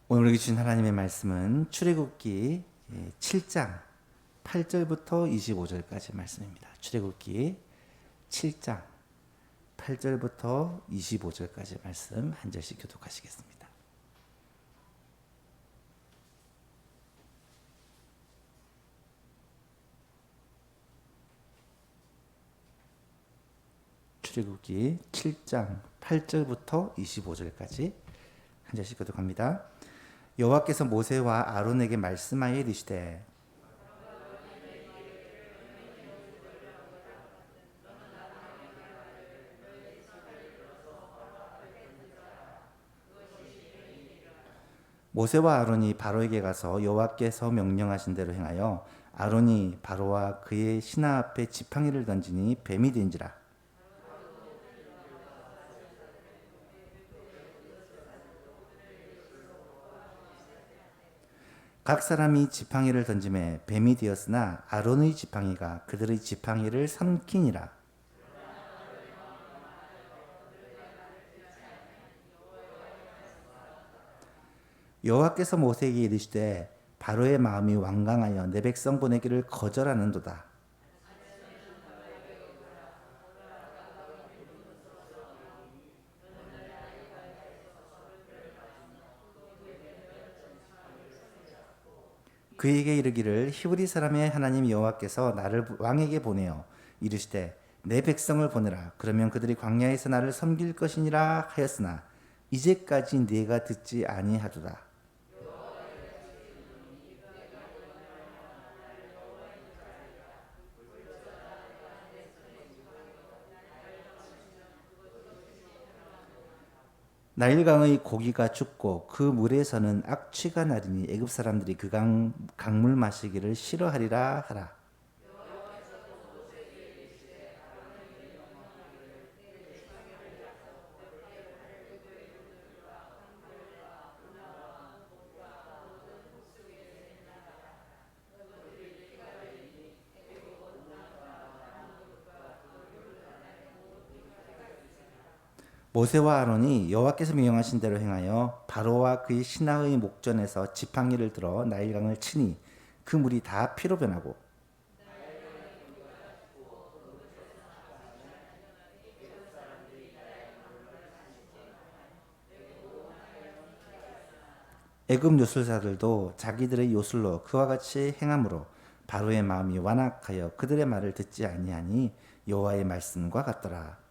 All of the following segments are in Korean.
오늘 우리 주신 하나님의 말씀은 출애굽기 7장 8절부터 25절까지 말씀입니다. 출애굽기 7장 8절부터 25절까지 말씀 한 절씩 교독하시겠습니다. 출애굽기 7장 8절부터 25절까지 한 절씩 교독합니다. 여호와께서 모세와 아론에게 말씀하여 이르시되 모세와 아론이 바로에게 가서 여호와께서 명령하신 대로 행하여 아론이 바로와 그의 신하 앞에 지팡이를 던지니 뱀이 된지라. 각 사람이 지팡이를 던짐에 뱀이 되었으나 아론의 지팡이가 그들의 지팡이를 삼키니라. 여호와께서 모세에게 이르시되 바로의 마음이 완강하여 내 백성 보내기를 거절하는도다. 그에게 이르기를 히브리 사람의 하나님 여호와께서 나를 왕에게 보내어 이르시되 내 백성을 보내라. 그러면 그들이 광야에서 나를 섬길 것이니라 하였으나 이제까지 네가 듣지 아니하도다. 나일강의 고기가 죽고 그 물에서는 악취가 나리니 애굽 사람들이 그 강물 마시기를 싫어하리라 하라. 모세와 아론이 여호와께서 명령하신 대로 행하여 바로와 그의 신하의 목전에서 지팡이를 들어 나일강을 치니 그 물이 다 피로 변하고 애굽 요술사들도 자기들의 요술로 그와 같이 행함으로 바로의 마음이 완악하여 그들의 말을 듣지 아니하니 여호와의 말씀과 같더라.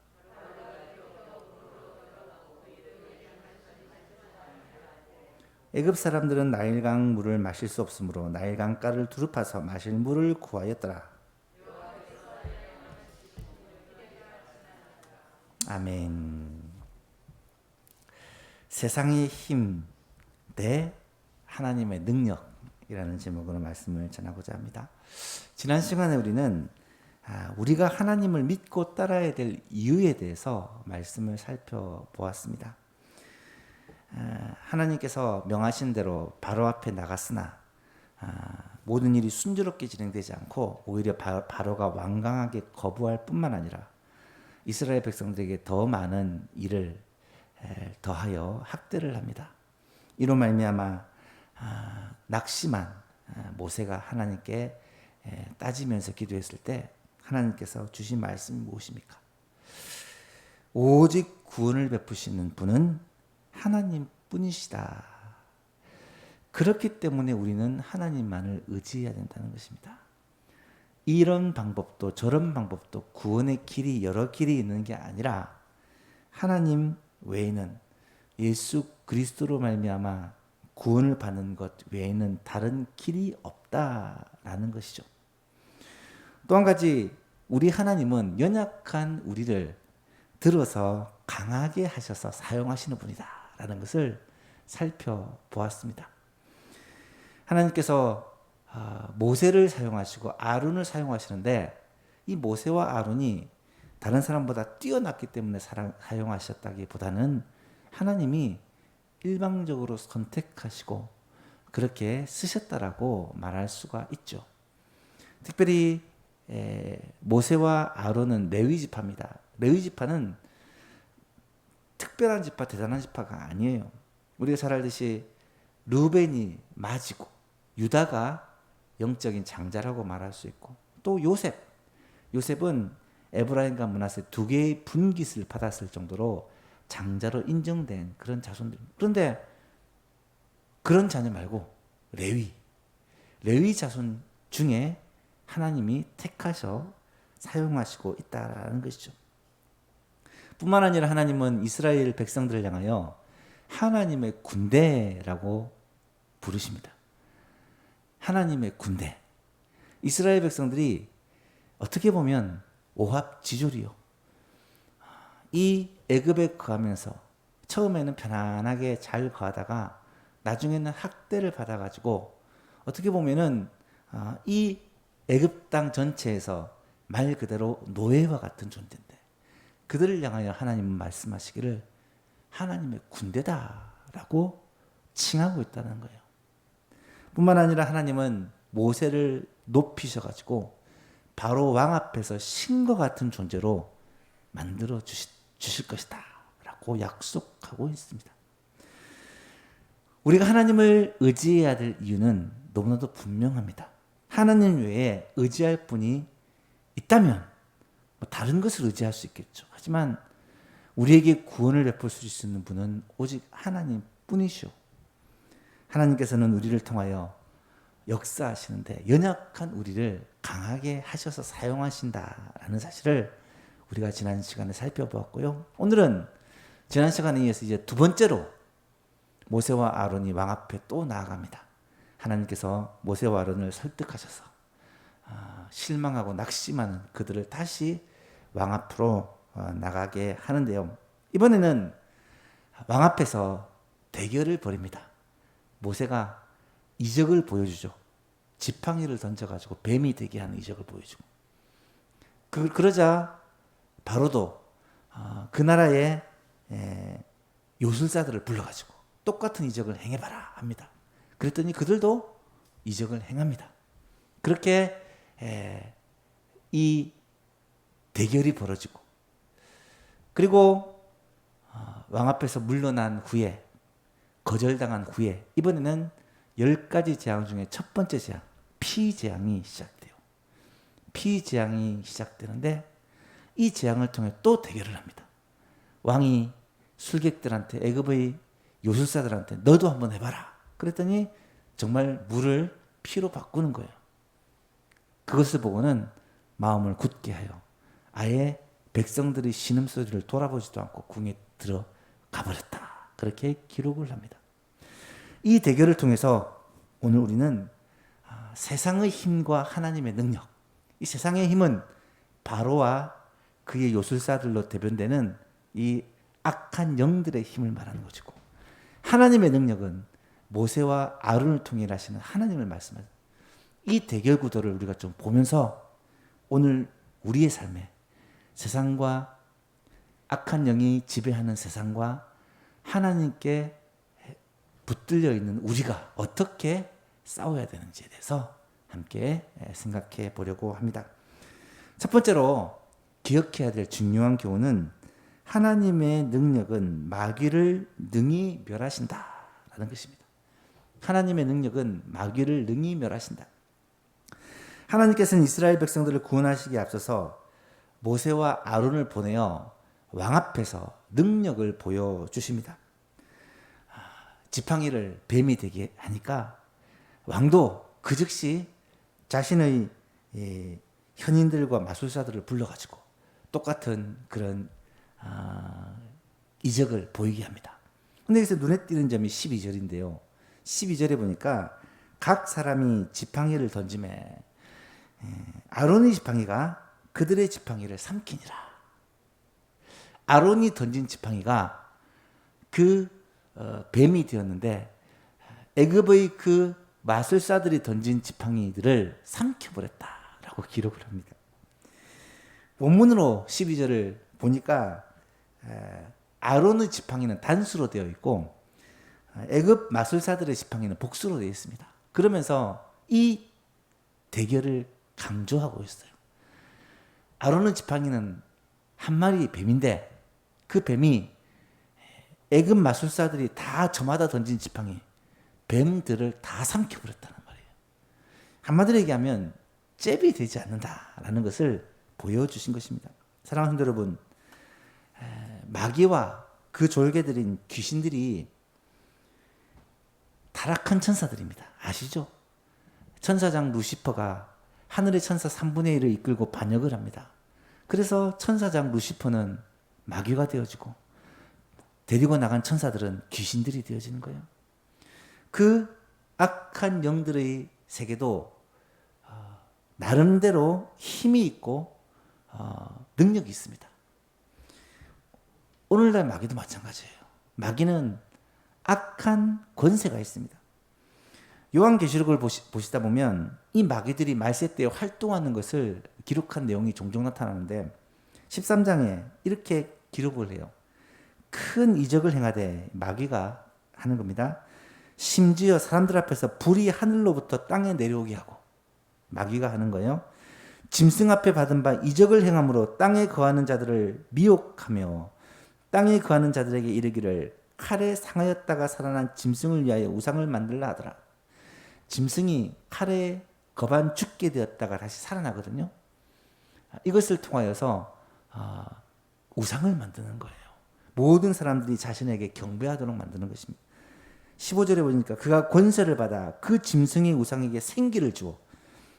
애굽 사람들은 나일강 물을 마실 수 없으므로 나일강 가를 두릅파서 마실 물을 구하였더라. 아멘. 세상의 힘 대 하나님의 능력이라는 제목으로 말씀을 전하고자 합니다. 지난 시간에 우리는 우리가 하나님을 믿고 따라야 될 이유에 대해서 말씀을 살펴보았습니다. 하나님께서 명하신 대로 바로 앞에 나갔으나 모든 일이 순조롭게 진행되지 않고 오히려 바로가 완강하게 거부할 뿐만 아니라 이스라엘 백성들에게 더 많은 일을 더하여 학대를 합니다. 이로 말미암아 낙심한 모세가 하나님께 따지면서 기도했을 때 하나님께서 주신 말씀이 무엇입니까? 오직 구원을 베푸시는 분은 하나님뿐이시다. 그렇기 때문에 우리는 하나님만을 의지해야 된다는 것입니다. 이런 방법도 저런 방법도 구원의 길이 여러 길이 있는 게 아니라 하나님 외에는 예수 그리스도로 말미암아 구원을 받는 것 외에는 다른 길이 없다라는 것이죠. 또 한 가지 우리 하나님은 연약한 우리를 들어서 강하게 하셔서 사용하시는 분이다라는 것을 살펴보았습니다. 하나님께서 모세를 사용하시고 아론을 사용하시는데 이 모세와 아론이 다른 사람보다 뛰어났기 때문에 사용하셨다기보다는 하나님이 일방적으로 선택하시고 그렇게 쓰셨다라고 말할 수가 있죠. 특별히 모세와 아론은 레위 지파입니다. 레위 지파는 특별한 지파, 대단한 지파가 아니에요. 우리가 잘 알듯이 르우벤이 맞이고 유다가 영적인 장자라고 말할 수 있고, 또 요셉은 에브라임과 므낫세 두 개의 분깃을 받았을 정도로 장자로 인정된 그런 자손들입니다. 그런데 그런 자녀 말고 레위 자손 중에 하나님이 택하셔 사용하시고 있다라는 것이죠. 뿐만 아니라 하나님은 이스라엘 백성들을 향하여 하나님의 군대라고 부르십니다. 하나님의 군대. 이스라엘 백성들이 어떻게 보면 오합지졸이요. 이 애굽에 거하면서 처음에는 편안하게 잘 거하다가 나중에는 학대를 받아가지고 어떻게 보면은 이 애굽 땅 전체에서 말 그대로 노예와 같은 존재인데, 그들을 향하여 하나님은 말씀하시기를 하나님의 군대다라고 칭하고 있다는 거예요. 뿐만 아니라 하나님은 모세를 높이셔가지고 바로 왕 앞에서 신과 같은 존재로 만들어 주실 것이다 라고 약속하고 있습니다. 우리가 하나님을 의지해야 될 이유는 너무나도 분명합니다. 하나님 외에 의지할 분이 있다면 다른 것을 의지할 수 있겠죠. 하지만 우리에게 구원을 베풀 수 있는 분은 오직 하나님 뿐이시오. 하나님께서는 우리를 통하여 역사하시는데 연약한 우리를 강하게 하셔서 사용하신다라는 사실을 우리가 지난 시간에 살펴보았고요. 오늘은 지난 시간에 이어서 이제 두 번째로 모세와 아론이 왕 앞에 또 나아갑니다. 하나님께서 모세와 아론을 설득하셔서 실망하고 낙심하는 그들을 다시 왕 앞으로 나가게 하는데요. 이번에는 왕 앞에서 대결을 벌입니다. 모세가 이적을 보여주죠. 지팡이를 던져가지고 뱀이 되게 하는 이적을 보여주고, 그러자 바로도 그 나라의 요술사들을 불러가지고 똑같은 이적을 행해봐라 합니다. 그랬더니 그들도 이적을 행합니다. 그렇게 이 대결이 벌어지고, 그리고 왕 앞에서 물러난 후에, 거절당한 후에 이번에는 10가지 재앙 중에 첫 번째 재앙, 피재앙이 시작돼요. 피재앙이 시작되는데 이 재앙을 통해 또 대결을 합니다. 왕이 술객들한테, 애굽의 요술사들한테 너도 한번 해봐라. 그랬더니 정말 물을 피로 바꾸는 거예요. 그것을 보고는 마음을 굳게 하여 아예 백성들의 신음소리를 돌아보지도 않고 궁에 들어가 버렸다. 그렇게 기록을 합니다. 이 대결을 통해서 오늘 우리는 세상의 힘과 하나님의 능력, 이 세상의 힘은 바로와 그의 요술사들로 대변되는 이 악한 영들의 힘을 말하는 것이고, 하나님의 능력은 모세와 아론을 통해 하시는 하나님을 말씀하는, 이 대결 구도를 우리가 좀 보면서 오늘 우리의 삶에 세상과 악한 영이 지배하는 세상과 하나님께 붙들려 있는 우리가 어떻게 싸워야 되는지에 대해서 함께 생각해 보려고 합니다. 첫 번째로 기억해야 될 중요한 교훈은 하나님의 능력은 마귀를 능히 멸하신다라는 것입니다. 하나님의 능력은 마귀를 능히 멸하신다. 하나님께서는 이스라엘 백성들을 구원하시기에 앞서서 모세와 아론을 보내어 왕 앞에서 능력을 보여주십니다. 지팡이를 뱀이 되게 하니까 왕도 그 즉시 자신의 현인들과 마술사들을 불러가지고 똑같은 그런 이적을 보이게 합니다. 근데 여기서 눈에 띄는 점이 12절인데요. 12절에 보니까 각 사람이 지팡이를 던짐에 아론의 지팡이가 그들의 지팡이를 삼키니라. 아론이 던진 지팡이가 그 뱀이 되었는데 애굽의 그 마술사들이 던진 지팡이들을 삼켜버렸다라고 기록을 합니다. 원문으로 12절을 보니까 아론의 지팡이는 단수로 되어 있고 애굽 마술사들의 지팡이는 복수로 되어 있습니다. 그러면서 이 대결을 강조하고 있어요. 아론의 지팡이는 한 마리의 뱀인데 그 뱀이 애굽 마술사들이 다 저마다 던진 지팡이 뱀들을 다 삼켜버렸다는 말이에요. 한마디로 얘기하면 잽이 되지 않는다라는 것을 보여주신 것입니다. 사랑하는 성도 여러분, 마귀와 그 졸개들인 귀신들이 타락한 천사들입니다. 아시죠? 천사장 루시퍼가 하늘의 천사 3분의 1을 이끌고 반역을 합니다. 그래서 천사장 루시퍼는 마귀가 되어지고 데리고 나간 천사들은 귀신들이 되어지는 거예요. 그 악한 영들의 세계도 나름대로 힘이 있고 능력이 있습니다. 오늘날 마귀도 마찬가지예요. 마귀는 악한 권세가 있습니다. 요한계시록을 보시다 보면 이 마귀들이 말세 때에 활동하는 것을 기록한 내용이 종종 나타나는데 13장에 이렇게 기록을 해요. 큰 이적을 행하되 마귀가 하는 겁니다. 심지어 사람들 앞에서 불이 하늘로부터 땅에 내려오게 하고 마귀가 하는 거예요. 짐승 앞에 받은 바 이적을 행함으로 땅에 거하는 자들을 미혹하며 땅에 거하는 자들에게 이르기를 칼에 상하였다가 살아난 짐승을 위하여 우상을 만들라 하더라. 짐승이 칼에 거반 죽게 되었다가 다시 살아나거든요. 이것을 통하여서 우상을 만드는 거예요. 모든 사람들이 자신에게 경배하도록 만드는 것입니다. 15절에 보니까 그가 권세를 받아 그 짐승의 우상에게 생기를 주어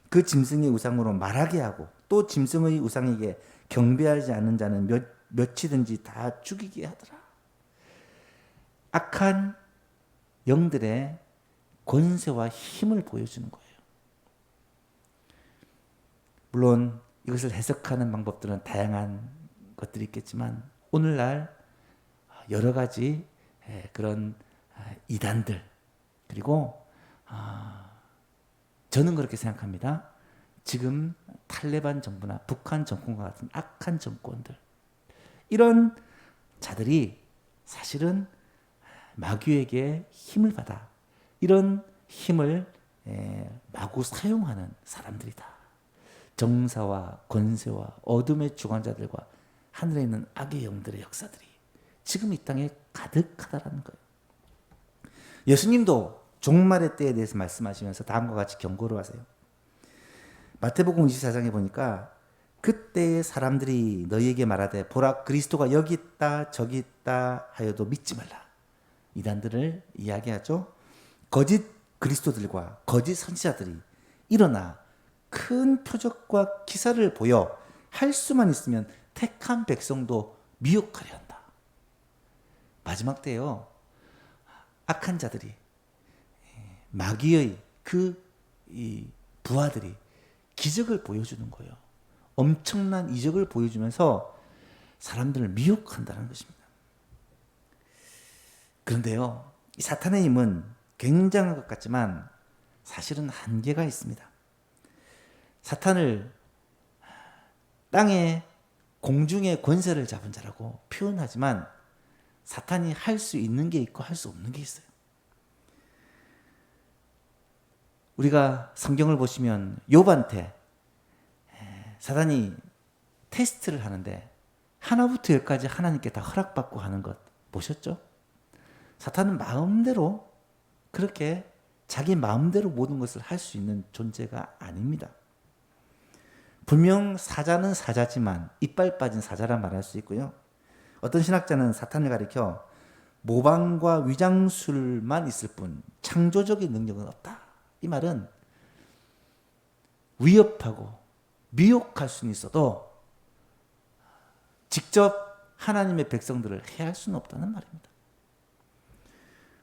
그 짐승의 우상으로 말하게 하고 또 짐승의 우상에게 경배하지 않는 자는 몇이든지 다 죽이게 하더라. 악한 영들의 권세와 힘을 보여주는 거예요. 물론 이것을 해석하는 방법들은 다양한 것들이 있겠지만 오늘날 여러 가지 그런 이단들 그리고 저는 그렇게 생각합니다. 지금 탈레반 정부나 북한 정권과 같은 악한 정권들 이런 자들이 사실은 마귀에게 힘을 받아 이런 힘을 마구 사용하는 사람들이다. 정사와 권세와 어둠의 주관자들과 하늘에 있는 악의 영들의 역사들이 지금 이 땅에 가득하다라는 거예요. 예수님도 종말의 때에 대해서 말씀하시면서 다음과 같이 경고를 하세요. 마태복음 24장에 보니까 그때의 사람들이 너희에게 말하되 보라 그리스도가 여기 있다 저기 있다 하여도 믿지 말라. 이단들을 이야기하죠. 거짓 그리스도들과 거짓 선지자들이 일어나 큰 표적과 기사를 보여 할 수만 있으면 택한 백성도 미혹하려 한다. 마지막 때요. 악한 자들이 마귀의 이 부하들이 기적을 보여주는 거예요. 엄청난 이적을 보여주면서 사람들을 미혹한다는 것입니다. 그런데요, 이 사탄의 힘은 굉장한 것 같지만 사실은 한계가 있습니다. 사탄을 땅에 공중의 권세를 잡은 자라고 표현하지만 사탄이 할 수 있는 게 있고 할 수 없는 게 있어요. 우리가 성경을 보시면 욥한테 사탄이 테스트를 하는데 하나부터 열까지 하나님께 다 허락받고 하는 것 보셨죠? 사탄은 마음대로 그렇게 자기 마음대로 모든 것을 할 수 있는 존재가 아닙니다. 분명 사자는 사자지만 이빨 빠진 사자라 말할 수 있고요. 어떤 신학자는 사탄을 가리켜 모방과 위장술만 있을 뿐 창조적인 능력은 없다. 이 말은 위협하고 미혹할 수는 있어도 직접 하나님의 백성들을 해할 수는 없다는 말입니다.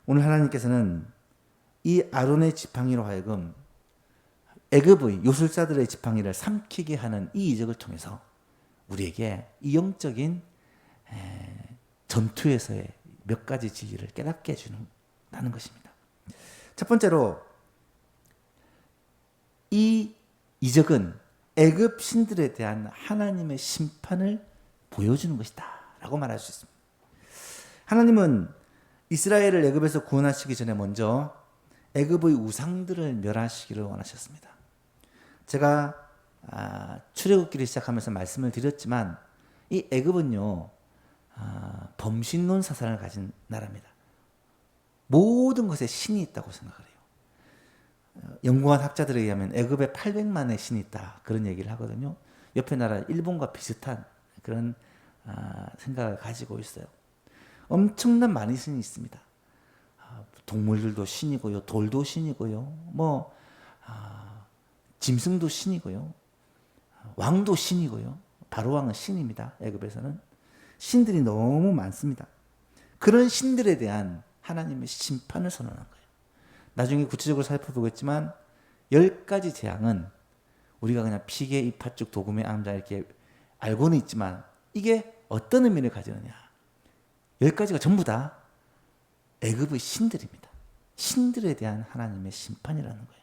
오늘 하나님께서는 이 아론의 지팡이로 하여금 애굽의 요술사들의 지팡이를 삼키게 하는 이 이적을 통해서 우리에게 이 영적인 전투에서의 몇 가지 진리를 깨닫게 해주는 것입니다. 첫 번째로 이 이적은 애굽 신들에 대한 하나님의 심판을 보여주는 것이다 라고 말할 수 있습니다. 하나님은 이스라엘을 애굽에서 구원하시기 전에 먼저 애굽의 우상들을 멸하시기를 원하셨습니다. 제가 출애굽기를 시작하면서 말씀을 드렸지만 이 애굽은요 범신론 사상을 가진 나라입니다. 모든 것에 신이 있다고 생각을 해요. 연구한 학자들에 의하면 애굽에 800만의 신이 있다 그런 얘기를 하거든요. 옆에 나라 일본과 비슷한 그런 생각을 가지고 있어요. 엄청난 많은 신이 있습니다. 동물들도 신이고요, 돌도 신이고요, 짐승도 신이고요, 왕도 신이고요. 바로 왕은 신입니다. 애굽에서는 신들이 너무 많습니다. 그런 신들에 대한 하나님의 심판을 선언한 거예요. 나중에 구체적으로 살펴보겠지만 10가지 재앙은 우리가 그냥 피계, 이파죽, 도금의 암자 이렇게 알고는 있지만 이게 어떤 의미를 가지느냐. 10가지가 전부 다 애굽의 신들입니다. 신들에 대한 하나님의 심판이라는 거예요.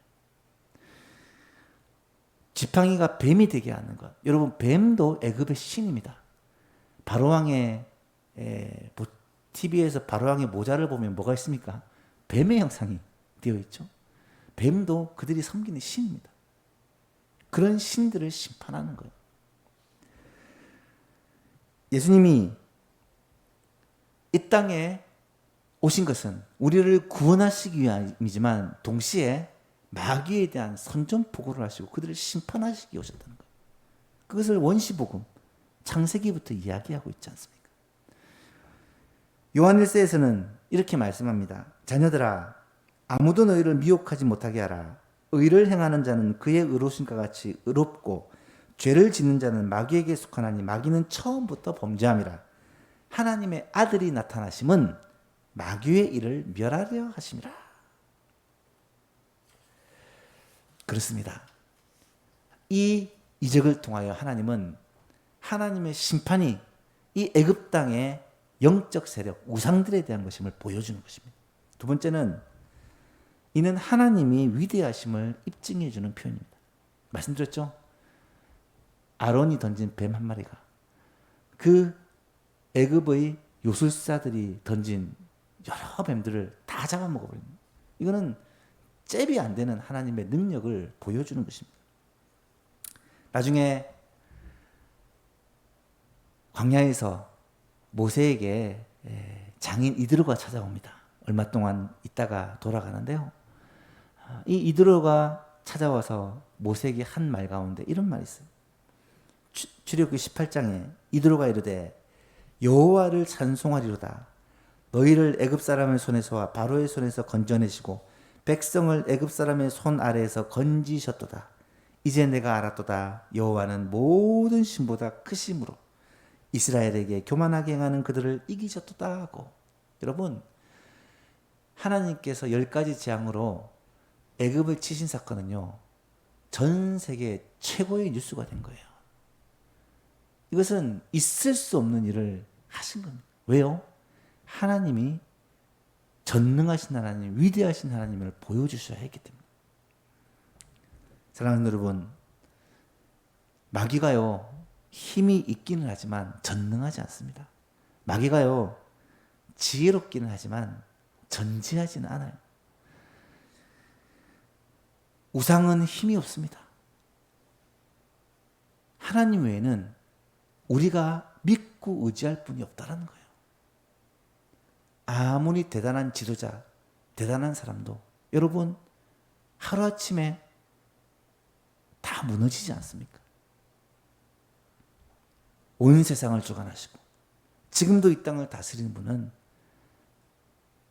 지팡이가 뱀이 되게 하는 것. 여러분, 뱀도 애굽의 신입니다. 바로왕의 TV에서 바로왕의 모자를 보면 뭐가 있습니까? 뱀의 형상이 되어 있죠. 뱀도 그들이 섬기는 신입니다. 그런 신들을 심판하는 거예요. 예수님이 이 땅에 오신 것은 우리를 구원하시기 위함이지만 동시에 마귀에 대한 선전포고를 하시고 그들을 심판하시기 위해 오셨다는 거예요. 그것을 원시복음 창세기부터 이야기하고 있지 않습니까? 요한 1서에서는 이렇게 말씀합니다. 자녀들아, 아무도 너희를 미혹하지 못하게 하라. 의를 행하는 자는 그의 의로우심과 같이 의롭고 죄를 짓는 자는 마귀에게 속하나니 마귀는 처음부터 범죄함이라. 하나님의 아들이 나타나심은 마귀의 일을 멸하려 하심이라. 그렇습니다. 이 이적을 통하여 하나님은 하나님의 심판이 이 애굽 땅의 영적 세력, 우상들에 대한 것임을 보여주는 것입니다. 두 번째는 이는 하나님이 위대하심을 입증해 주는 표현입니다. 말씀드렸죠? 아론이 던진 뱀 한 마리가 그 애굽의 요술사들이 던진 여러 뱀들을 다 잡아먹어버립니다. 이거는 잽이 안 되는 하나님의 능력을 보여주는 것입니다. 나중에 광야에서 모세에게 장인 이드로가 찾아옵니다. 얼마 동안 있다가 돌아가는데요. 이 이드로가 찾아와서 모세에게 한 말 가운데 이런 말이 있어요. 출애굽기 18장에 이드로가 이르되 여호와를 찬송하리로다. 너희를 애굽 사람의 손에서와 바로의 손에서 건져내시고 백성을 애굽 사람의 손 아래에서 건지셨도다. 이제 내가 알았도다. 여호와는 모든 신보다 크심으로 이스라엘에게 교만하게 행하는 그들을 이기셨도다 하고. 여러분, 하나님께서 10가지 재앙으로 애굽을 치신 사건은요, 전 세계 최고의 뉴스가 된 거예요. 이것은 있을 수 없는 일을 하신 겁니다. 왜요? 하나님이 전능하신 하나님, 위대하신 하나님을 보여주셔야 했기 때문에. 사랑하는 여러분, 마귀가요, 힘이 있기는 하지만 전능하지 않습니다. 마귀가요, 지혜롭기는 하지만 전지하지는 않아요. 우상은 힘이 없습니다. 하나님 외에는 우리가 믿고 의지할 분이 없다라는 거예요. 아무리 대단한 지도자, 대단한 사람도 여러분 하루아침에 다 무너지지 않습니까? 온 세상을 주관하시고 지금도 이 땅을 다스리는 분은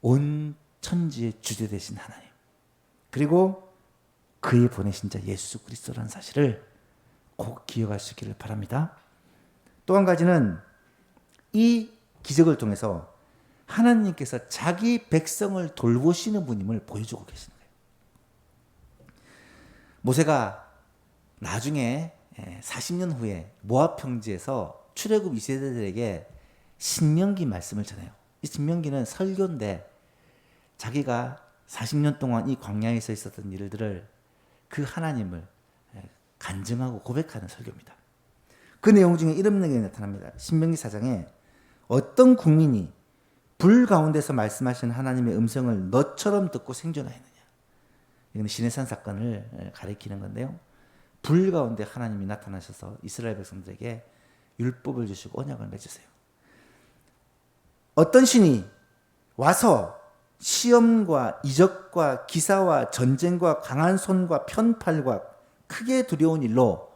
온 천지의 주제 되신 하나님, 그리고 그의 보내신 자 예수 그리스도라는 사실을 꼭 기억하시기를 바랍니다. 또 한 가지는 이 기적을 통해서 하나님께서 자기 백성을 돌보시는 분임을 보여주고 계시는 거예요. 모세가 나중에 40년 후에 모압 평지에서 출애굽 2세대들에게 신명기 말씀을 전해요. 이 신명기는 설교인데 자기가 40년 동안 이 광야에서 있었던 일들을 그 하나님을 간증하고 고백하는 설교입니다. 그 내용 중에 이런 내용이 나타납니다. 신명기 4장에 어떤 국민이 불 가운데서 말씀하신 하나님의 음성을 너처럼 듣고 생존하였느냐. 이건 시내산 사건을 가리키는 건데요. 불 가운데 하나님이 나타나셔서 이스라엘 백성들에게 율법을 주시고 언약을 맺으세요. 어떤 신이 와서 시험과 이적과 기사와 전쟁과 강한 손과 편팔과 크게 두려운 일로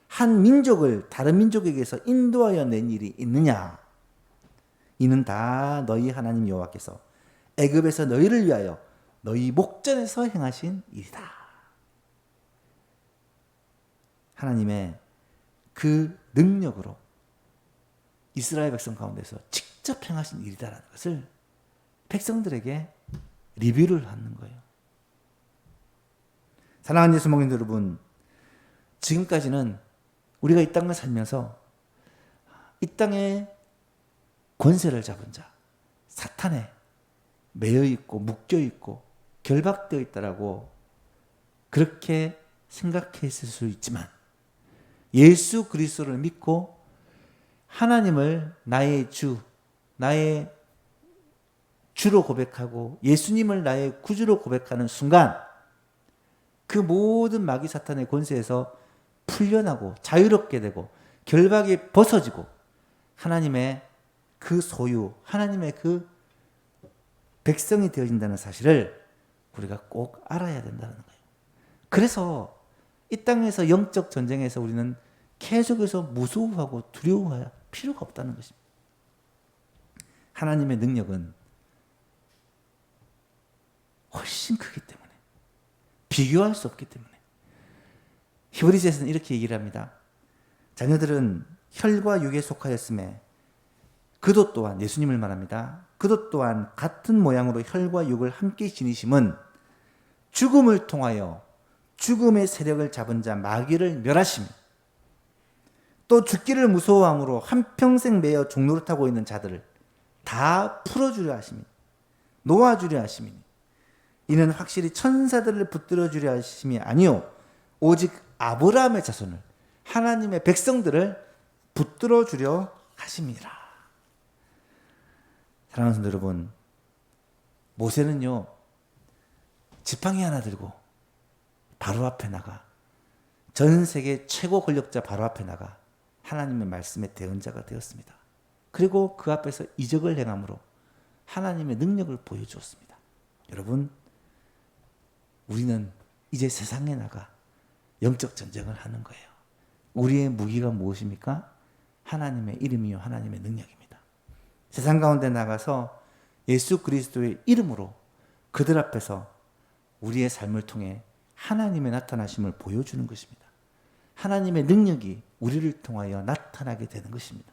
한 민족을 다른 민족에게서 인도하여 낸 일이 있느냐? 이는 다 너희 하나님 여호와께서 애굽에서 너희를 위하여 너희 목전에서 행하신 일이다. 하나님의 그 능력으로 이스라엘 백성 가운데서 직접 행하신 일이다라는 것을 백성들에게 리뷰를 하는 거예요. 사랑하는 예수 성도 여러분, 지금까지는 우리가 이 땅을 살면서 이 땅에 권세를 잡은 자, 사탄에 매여 있고 묶여 있고 결박되어 있다라고 그렇게 생각했을 수 있지만 예수 그리스도를 믿고 하나님을 나의 주, 나의 주로 고백하고 예수님을 나의 구주로 고백하는 순간 그 모든 마귀 사탄의 권세에서 풀려나고 자유롭게 되고 결박이 벗어지고 하나님의 그 소유, 하나님의 그 백성이 되어진다는 사실을 우리가 꼭 알아야 된다는 거예요. 그래서 이 땅에서 영적 전쟁에서 우리는 계속해서 무서워하고 두려워할 필요가 없다는 것입니다. 하나님의 능력은 훨씬 크기 때문에 비교할 수 없기 때문에 히브리서에서는 이렇게 얘기를 합니다. 자녀들은 혈과 육에 속하였음에 그도 또한 예수님을 말합니다. 그도 또한 같은 모양으로 혈과 육을 함께 지니심은 죽음을 통하여 죽음의 세력을 잡은 자 마귀를 멸하시며 또 죽기를 무서워함으로 한평생 매여 종노릇하고 있는 자들을 다 풀어주려 하심이 놓아주려 하심이니 이는 확실히 천사들을 붙들어 주려 하심이 아니요 오직 아브라함의 자손을 하나님의 백성들을 붙들어 주려 하심이라. 사랑하는 성도 여러분, 모세는요 지팡이 하나 들고 바로 앞에 나가 전 세계 최고 권력자 바로 앞에 나가 하나님의 말씀의 대언자가 되었습니다. 그리고 그 앞에서 이적을 행함으로 하나님의 능력을 보여주었습니다. 여러분, 우리는 이제 세상에 나가 영적 전쟁을 하는 거예요. 우리의 무기가 무엇입니까? 하나님의 이름이요 하나님의 능력입니다. 세상 가운데 나가서 예수 그리스도의 이름으로 그들 앞에서 우리의 삶을 통해 하나님의 나타나심을 보여주는 것입니다. 하나님의 능력이 우리를 통하여 나타나게 되는 것입니다.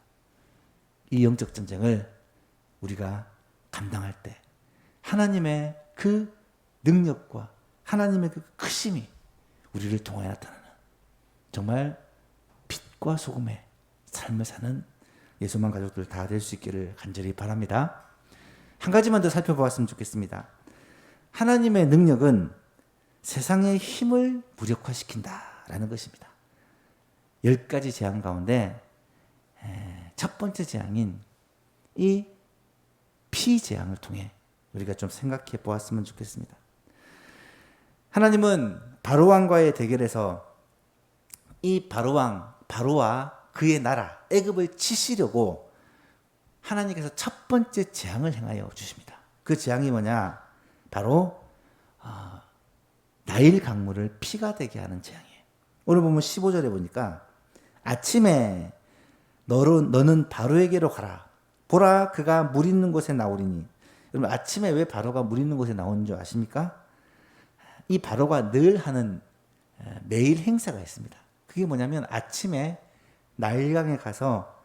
이 영적 전쟁을 우리가 감당할 때 하나님의 그 능력과 하나님의 그 크심이 우리를 통하여 나타나는 정말 빛과 소금의 삶을 사는 예수만 가족들 다 될 수 있기를 간절히 바랍니다. 한 가지만 더 살펴보았으면 좋겠습니다. 하나님의 능력은 세상의 힘을 무력화시킨다라는 것입니다. 10가지 재앙 가운데 첫 번째 재앙인 이 피재앙을 통해 우리가 좀 생각해 보았으면 좋겠습니다. 하나님은 바로왕과의 대결에서 이 바로와 그의 나라 애굽을 치시려고 하나님께서 첫 번째 재앙을 행하여 주십니다. 그 재앙이 뭐냐? 바로 나일 강물을 피가 되게 하는 재앙이에요. 오늘 보면 15절에 보니까 아침에 너는 바로에게로 가라. 보라 그가 물 있는 곳에 나오리니. 여러분 아침에 왜 바로가 물 있는 곳에 나오는 줄 아십니까? 이 바로가 늘 하는 매일 행사가 있습니다. 그게 뭐냐면 아침에 나일강에 가서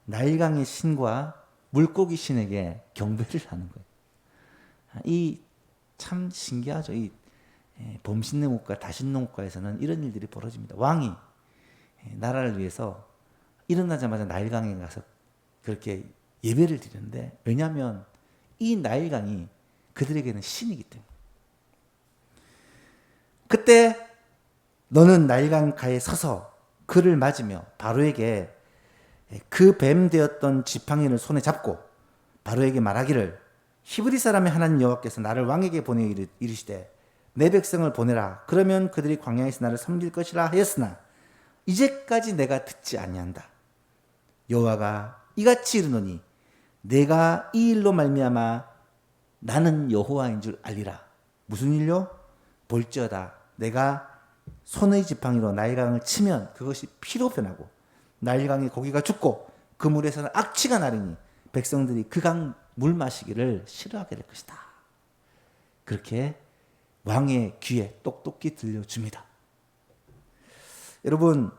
나일강의 신과 물고기 신에게 경배를 하는 거예요. 이 참 신기하죠. 이 봄신농국과 다신농국과에서는 이런 일들이 벌어집니다. 왕이 나라를 위해서 일어나자마자 나일강에 가서 그렇게 예배를 드리는데 왜냐하면 이 나일강이 그들에게는 신이기 때문에. 그때 너는 나일강가에 서서 그를 맞으며 바로에게 그 뱀 되었던 지팡이를 손에 잡고 바로에게 말하기를 히브리 사람의 하나님 여호와께서 나를 왕에게 보내 이르시되 내 백성을 보내라. 그러면 그들이 광야에서 나를 섬길 것이라 하였으나 이제까지 내가 듣지 아니한다. 여호와가 이같이 이르노니 내가 이 일로 말미암아 나는 여호와인 줄 알리라. 무슨 일요? 볼지어다 내가 손의 지팡이로 나일강을 치면 그것이 피로 변하고 나일강의 고기가 죽고 그 물에서는 악취가 나리니 백성들이 그 강 물 마시기를 싫어하게 될 것이다. 그렇게 왕의 귀에 똑똑히 들려줍니다. 여러분,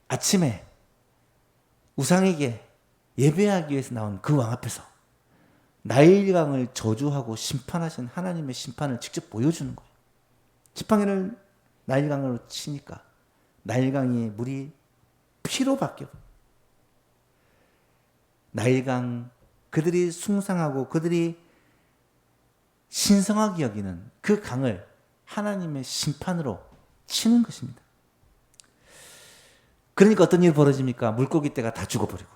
아침에 우상에게 예배하기 위해서 나온 그 왕 앞에서 나일강을 저주하고 심판하신 하나님의 심판을 직접 보여주는 거예요. 지팡이를 나일강으로 치니까 나일강의 물이 피로 바뀌어. 나일강, 그들이 숭상하고 그들이 신성하게 여기는 그 강을 하나님의 심판으로 치는 것입니다. 그러니까 어떤 일이 벌어집니까? 물고기 떼가 다 죽어버리고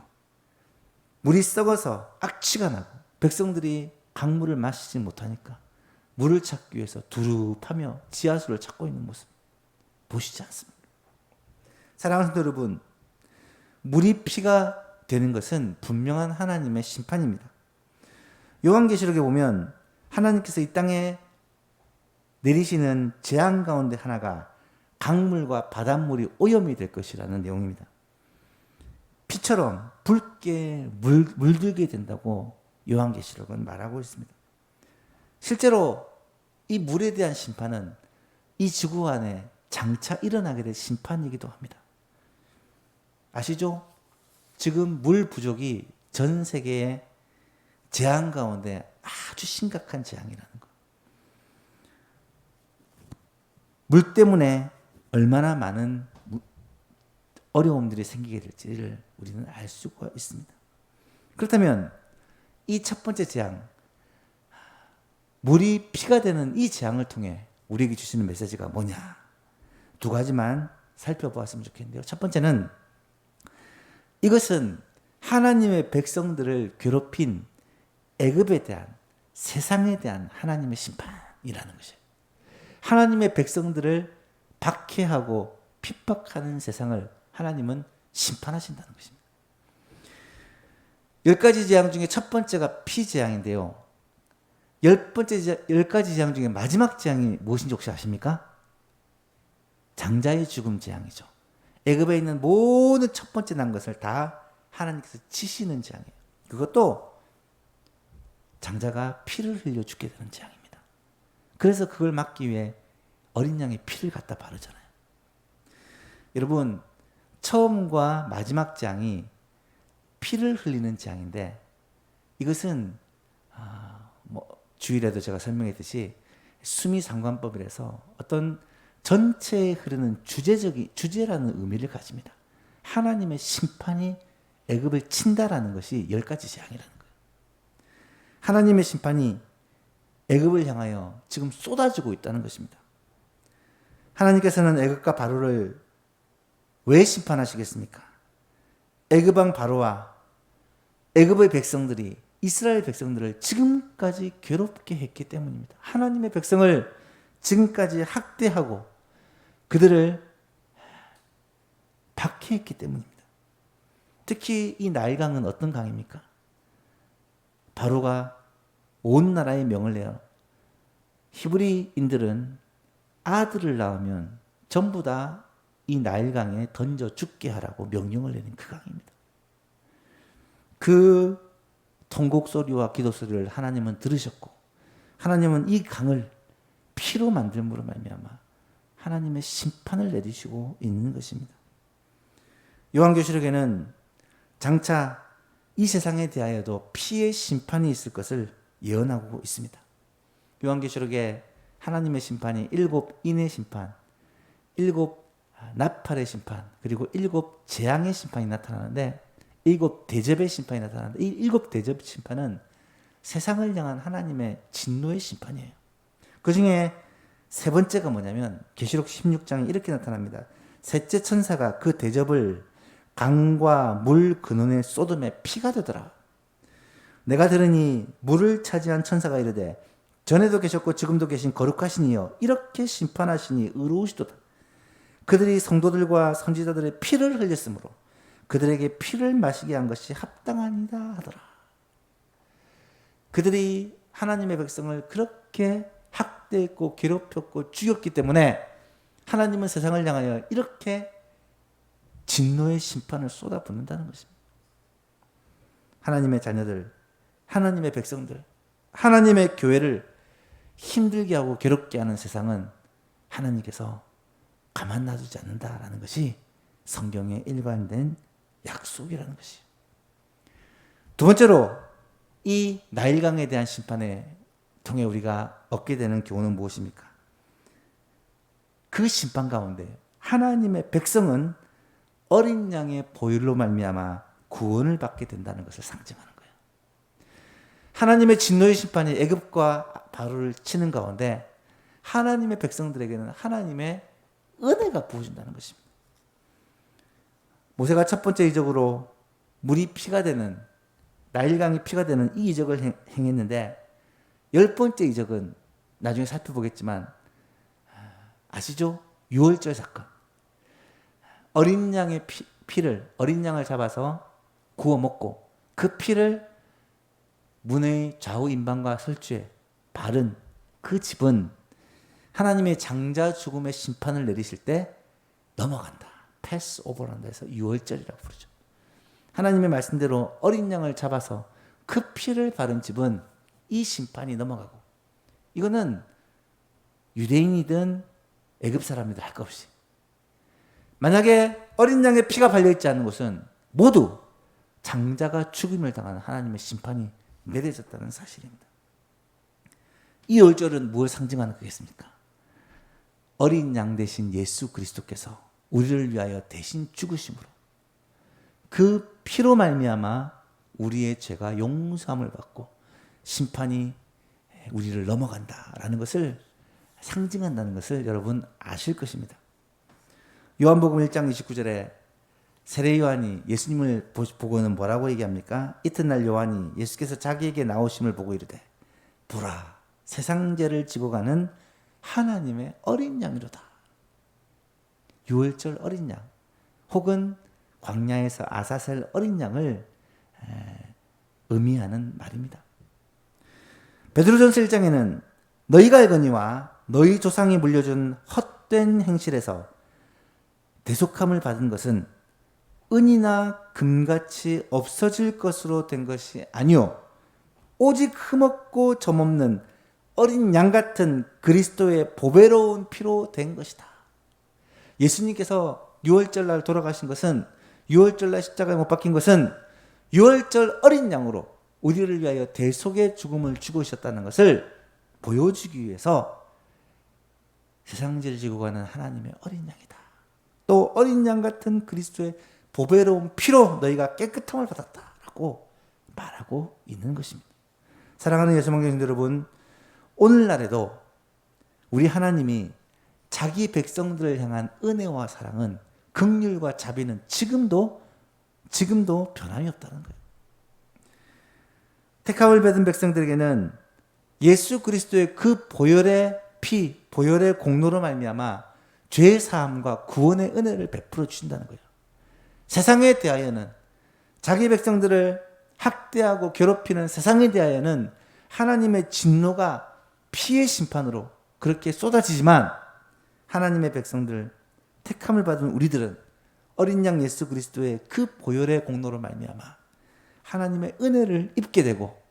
물이 썩어서 악취가 나고 백성들이 강물을 마시지 못하니까 물을 찾기 위해서 두릅하며 지하수를 찾고 있는 모습 보시지 않습니까? 사랑하는 성도 여러분, 물이 피가 되는 것은 분명한 하나님의 심판입니다. 요한계시록에 보면 하나님께서 이 땅에 내리시는 재앙 가운데 하나가 강물과 바닷물이 오염이 될 것이라는 내용입니다. 피처럼 붉게 물들게 된다고 요한계시록은 말하고 있습니다. 실제로 이 물에 대한 심판은 이 지구 안에 장차 일어나게 될 심판이기도 합니다. 아시죠? 지금 물 부족이 전 세계의 재앙 가운데 아주 심각한 재앙이라는 것. 물 때문에 얼마나 많은 어려움들이 생기게 될지를 우리는 알 수가 있습니다. 그렇다면 이 첫 번째 재앙, 물이 피가 되는 이 재앙을 통해 우리에게 주시는 메시지가 뭐냐? 두 가지만 살펴보았으면 좋겠는데요. 첫 번째는 이것은 하나님의 백성들을 괴롭힌 애굽에 대한, 세상에 대한 하나님의 심판이라는 것이에요. 하나님의 백성들을 박해하고 핍박하는 세상을 하나님은 심판하신다는 것입니다. 10가지 재앙 중에 첫 번째가 피재앙인데요. 10가지 재앙 중에 마지막 재앙이 무엇인지 혹시 아십니까? 장자의 죽음 재앙이죠. 애굽에 있는 모든 첫 번째 난 것을 다 하나님께서 치시는 재앙이에요. 그것도 장자가 피를 흘려 죽게 되는 재앙입니다. 그래서 그걸 막기 위해 어린 양의 피를 갖다 바르잖아요. 여러분, 처음과 마지막 재앙이 피를 흘리는 재앙인데 이것은 주일에도 제가 설명했듯이 수미상관법이라서 어떤 전체에 흐르는 주제라는 의미를 가집니다. 하나님의 심판이 애굽을 친다라는 것이 10가지 재앙이라는 거예요. 하나님의 심판이 애굽을 향하여 지금 쏟아지고 있다는 것입니다. 하나님께서는 애굽과 바로를 왜 심판하시겠습니까? 애굽 왕 바로와 애굽의 백성들이 이스라엘 백성들을 지금까지 괴롭게 했기 때문입니다. 하나님의 백성을 지금까지 학대하고 그들을 박해했기 때문입니다. 특히 이 나일강은 어떤 강입니까? 바로가 온 나라에 명을 내어 히브리인들은 아들을 낳으면 전부 다 이 나일강에 던져 죽게 하라고 명령을 내린 그 강입니다. 그 통곡 소리와 기도 소리를 하나님은 들으셨고 하나님은 이 강을 피로 만들므로 말미암아 하나님의 심판을 내리시고 있는 것입니다. 요한계시록에는 장차 이 세상에 대하여도 피의 심판이 있을 것을 예언하고 있습니다. 요한계시록에 하나님의 심판이 7 인의 심판, 7 나팔의 심판, 그리고 7 재앙의 심판이 나타나는데 7 대접의 심판이 나타나는데 이 7 대접 심판은 세상을 향한 하나님의 진노의 심판이에요. 그 중에 세 번째가 뭐냐면 계시록 16장에 이렇게 나타납니다. 셋째 천사가 그 대접을 강과 물 근원에 쏟음에 피가 되더라. 내가 들으니 물을 차지한 천사가 이르되 전에도 계셨고 지금도 계신 거룩하시니여 이렇게 심판하시니 의로우시도다. 그들이 성도들과 선지자들의 피를 흘렸으므로 그들에게 피를 마시게 한 것이 합당하니다 하더라. 그들이 하나님의 백성을 그렇게 학대했고 괴롭혔고 죽였기 때문에 하나님은 세상을 향하여 이렇게 진노의 심판을 쏟아붓는다는 것입니다. 하나님의 자녀들, 하나님의 백성들, 하나님의 교회를 힘들게 하고 괴롭게 하는 세상은 하나님께서 가만 놔두지 않는다라는 것이 성경의 일관된 약속이라는 것이에요. 두 번째로 이 나일강에 대한 심판에 통해 우리가 얻게 되는 교훈은 무엇입니까? 그 심판 가운데 하나님의 백성은 어린 양의 보혈로 말미암아 구원을 받게 된다는 것을 상징하는 거예요. 하나님의 진노의 심판이 애굽과 바로를 치는 가운데 하나님의 백성들에게는 하나님의 은혜가 부어진다는 것입니다. 모세가 첫 번째 이적으로 물이 피가 되는, 나일강이 피가 되는 이 이적을 행했는데 10번째 이적은 나중에 살펴보겠지만 아시죠? 유월절 사건. 어린 양의 피를, 어린 양을 잡아서 구워 먹고 그 피를 문의 좌우 임방과 설주에 바른 그 집은 하나님의 장자 죽음의 심판을 내리실 때 넘어간다. 패스 오버란다 해서 유월절이라고 부르죠. 하나님의 말씀대로 어린 양을 잡아서 그 피를 바른 집은 이 심판이 넘어가고, 이거는 유대인이든 애굽 사람이든 할 것 없이, 만약에 어린 양의 피가 발려있지 않은 곳은 모두 장자가 죽임을 당하는 하나님의 심판이 내려졌다는 사실입니다. 이 월절은 무엇을 상징하는 거겠습니까? 어린 양 대신 예수 그리스도께서 우리를 위하여 대신 죽으심으로 그 피로 말미암아 우리의 죄가 용서함을 받고 심판이 우리를 넘어간다라는 것을 상징한다는 것을 여러분 아실 것입니다. 요한복음 1장 29절에 세례 요한이 예수님을 보고는 뭐라고 얘기합니까? 이튿날 요한이 예수께서 자기에게 나오심을 보고 이르되 보라, 세상 죄를 지고 가는 하나님의 어린 양이로다. 유월절 어린 양 혹은 광야에서 아사셀 어린 양을 의미하는 말입니다. 베드로전서 1장에는 너희가 알거니와 너희 조상이 물려준 헛된 행실에서 대속함을 받은 것은 은이나 금같이 없어질 것으로 된 것이 아니요 오직 흠없고 점없는 어린 양 같은 그리스도의 보배로운 피로 된 것이다. 예수님께서 유월절날 돌아가신 것은, 유월절날 십자가에 못 박힌 것은 유월절 어린 양으로 우리를 위하여 대속의 죽음을 죽으셨다는 것을 보여주기 위해서 세상 죄를 지고 가는 하나님의 어린 양이다. 또 어린 양 같은 그리스도의 보배로운 피로 너희가 깨끗함을 받았다라고 말하고 있는 것입니다. 사랑하는 예수망경 여러분, 오늘날에도 우리 하나님이 자기 백성들을 향한 은혜와 사랑은, 긍휼과 자비는 지금도 변함이 없다는 거예요. 택함을 받은 백성들에게는 예수 그리스도의 그 보혈의 피, 보혈의 공로로 말미암아 죄 사함과 구원의 은혜를 베풀어 주신다는 거예요. 세상에 대하여는, 자기 백성들을 학대하고 괴롭히는 세상에 대하여는 하나님의 진노가 피의 심판으로 그렇게 쏟아지지만 하나님의 백성들, 택함을 받은 우리들은 어린 양 예수 그리스도의 그 보혈의 공로로 말미암아 하나님의 은혜를 입게 되고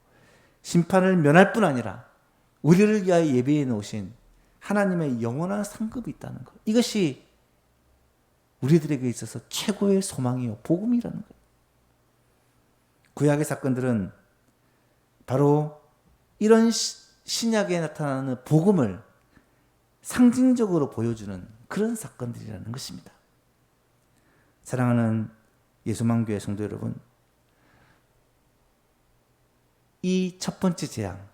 심판을 면할 뿐 아니라 우리를 위하여 예비해 놓으신 하나님의 영원한 상급이 있다는 것. 이것이 우리들에게 있어서 최고의 소망이요 복음이라는 거예요. 구약의 사건들은 바로 이런 신약에 나타나는 복음을 상징적으로 보여주는 그런 사건들이라는 것입니다. 사랑하는 예수만교회 성도 여러분, 이 첫 번째 재앙,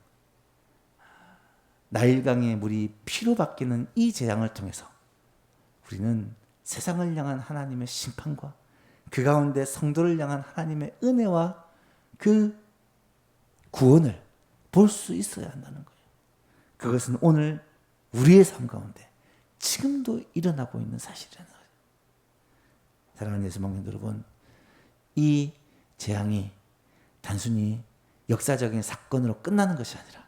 나일강의 물이 피로 바뀌는 이 재앙을 통해서 우리는 세상을 향한 하나님의 심판과 그 가운데 성도를 향한 하나님의 은혜와 그 구원을 볼 수 있어야 한다는 거예요. 그것은 오늘 우리의 삶 가운데 지금도 일어나고 있는 사실이라는 거예요. 사랑하는 예수망경 여러분, 이 재앙이 단순히 역사적인 사건으로 끝나는 것이 아니라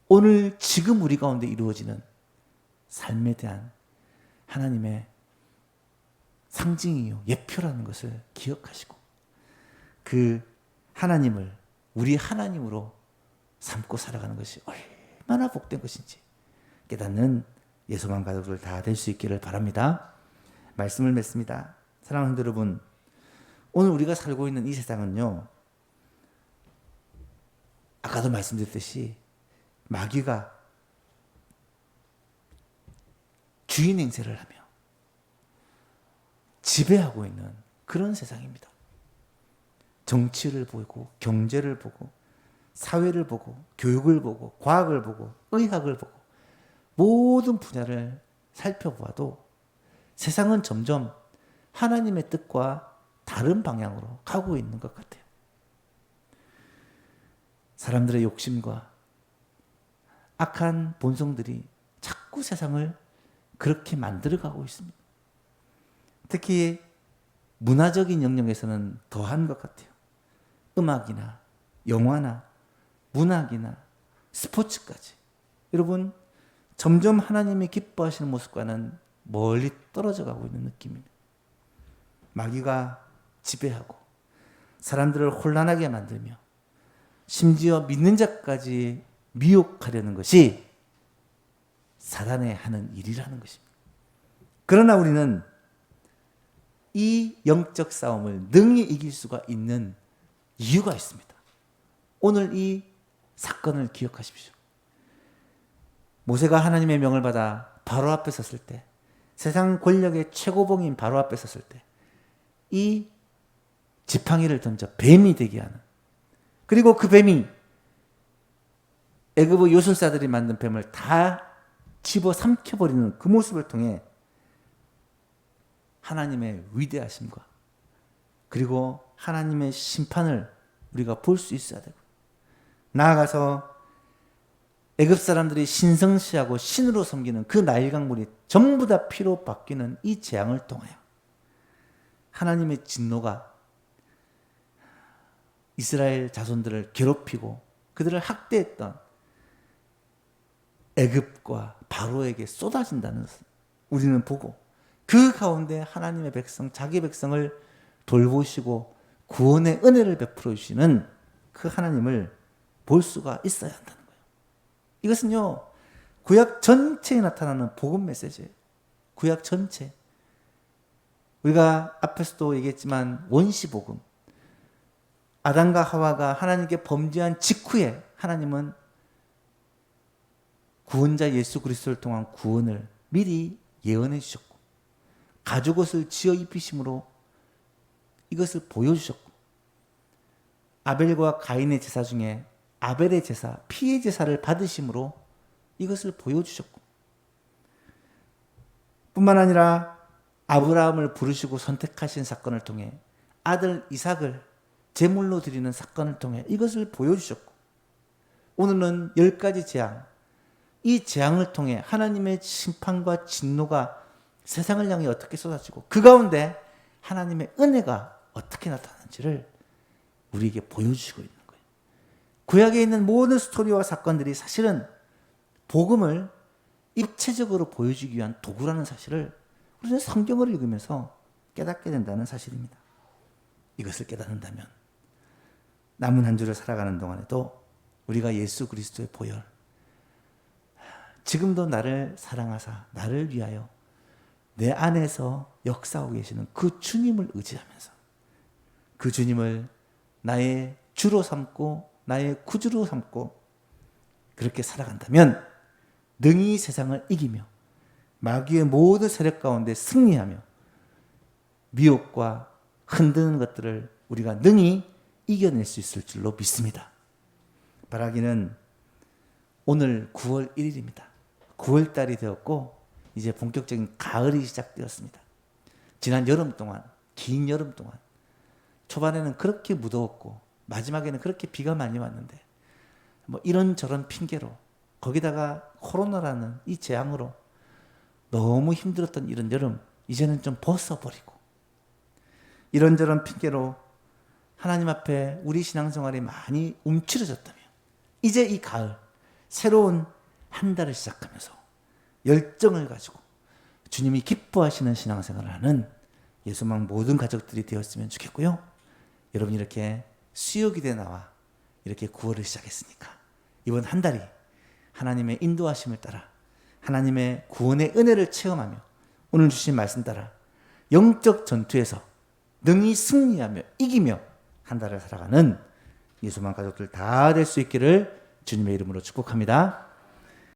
오늘 지금 우리 가운데 이루어지는 삶에 대한 하나님의 상징이요 예표라는 것을 기억하시고 그 하나님을 우리 하나님으로 삼고 살아가는 것이 얼마나 복된 것인지 깨닫는 예수만 가족들 다 될 수 있기를 바랍니다. 말씀을 맺습니다. 사랑하는 여러분, 오늘 우리가 살고 있는 이 세상은요, 아까도 말씀드렸듯이 마귀가 주인 행세를 하며 지배하고 있는 그런 세상입니다. 정치를 보고 경제를 보고 사회를 보고 교육을 보고 과학을 보고 의학을 보고 모든 분야를 살펴보아도 세상은 점점 하나님의 뜻과 다른 방향으로 가고 있는 것 같아요. 사람들의 욕심과 악한 본성들이 자꾸 세상을 그렇게 만들어가고 있습니다. 특히 문화적인 영역에서는 더한 것 같아요. 음악이나 영화나 문학이나 스포츠까지. 여러분, 점점 하나님이 기뻐하시는 모습과는 멀리 떨어져 가고 있는 느낌입니다. 마귀가 지배하고 사람들을 혼란하게 만들며 심지어 믿는 자까지 미혹하려는 것이 사단의 하는 일이라는 것입니다. 그러나 우리는 이 영적 싸움을 능히 이길 수가 있는 이유가 있습니다. 오늘 이 사건을 기억하십시오. 모세가 하나님의 명을 받아 바로 앞에 섰을 때, 세상 권력의 최고봉인 바로 앞에 섰을 때, 이 지팡이를 던져 뱀이 되게 하는, 그리고 그 뱀이 애굽의 요술사들이 만든 뱀을 다 집어 삼켜버리는 그 모습을 통해 하나님의 위대하심과 그리고 하나님의 심판을 우리가 볼 수 있어야 되고, 나아가서 애굽 사람들이 신성시하고 신으로 섬기는 그 나일 강물이 전부 다 피로 바뀌는 이 재앙을 통하여 하나님의 진노가 이스라엘 자손들을 괴롭히고 그들을 학대했던 애굽과 바로에게 쏟아진다는 것을 우리는 보고, 그 가운데 하나님의 백성, 자기 백성을 돌보시고 구원의 은혜를 베풀어 주시는 그 하나님을 볼 수가 있어야 한다는 거예요. 이것은요, 구약 전체에 나타나는 복음 메시지예요. 구약 전체. 우리가 앞에서도 얘기했지만 원시복음, 아담과 하와가 하나님께 범죄한 직후에 하나님은 구원자 예수 그리스도를 통한 구원을 미리 예언해 주셨고, 가죽옷을 지어 입히심으로 이것을 보여주셨고, 아벨과 가인의 제사 중에 아벨의 제사, 피의 제사를 받으심으로 이것을 보여주셨고, 뿐만 아니라 아브라함을 부르시고 선택하신 사건을 통해 아들 이삭을 제물로 드리는 사건을 통해 이것을 보여주셨고, 오늘은 10가지 재앙, 이 재앙을 통해 하나님의 심판과 진노가 세상을 향해 어떻게 쏟아지고 그 가운데 하나님의 은혜가 어떻게 나타나는지를 우리에게 보여주시고 있는 거예요. 구약에 있는 모든 스토리와 사건들이 사실은 복음을 입체적으로 보여주기 위한 도구라는 사실을 우리는 성경을 읽으면서 깨닫게 된다는 사실입니다. 이것을 깨닫는다면 남은 한 주를 살아가는 동안에도 우리가 예수 그리스도의 보혈, 지금도 나를 사랑하사 나를 위하여 내 안에서 역사하고 계시는 그 주님을 의지하면서 그 주님을 나의 주로 삼고 나의 구주로 삼고 그렇게 살아간다면 능히 세상을 이기며 마귀의 모든 세력 가운데 승리하며 미혹과 흔드는 것들을 우리가 능히 이겨낼 수 있을 줄로 믿습니다. 바라기는 오늘 9월 1일입니다. 9월달이 되었고 이제 본격적인 가을이 시작되었습니다. 지난 여름 동안, 긴 여름 동안 초반에는 그렇게 무더웠고 마지막에는 그렇게 비가 많이 왔는데 뭐 이런저런 핑계로, 거기다가 코로나라는 이 재앙으로 너무 힘들었던 이런 여름 이제는 좀 벗어버리고, 이런저런 핑계로 하나님 앞에 우리 신앙생활이 많이 움츠러졌다면 이제 이 가을 새로운 한 달을 시작하면서 열정을 가지고 주님이 기뻐하시는 신앙생활을 하는 예수망 모든 가족들이 되었으면 좋겠고요. 여러분 이렇게 수요기대 나와 이렇게 9월을 시작했으니까 이번 한 달이 하나님의 인도하심을 따라 하나님의 구원의 은혜를 체험하며 오늘 주신 말씀 따라 영적 전투에서 능히 승리하며 이기며 한 달을 살아가는 예수만 가족들 다 될 수 있기를 주님의 이름으로 축복합니다.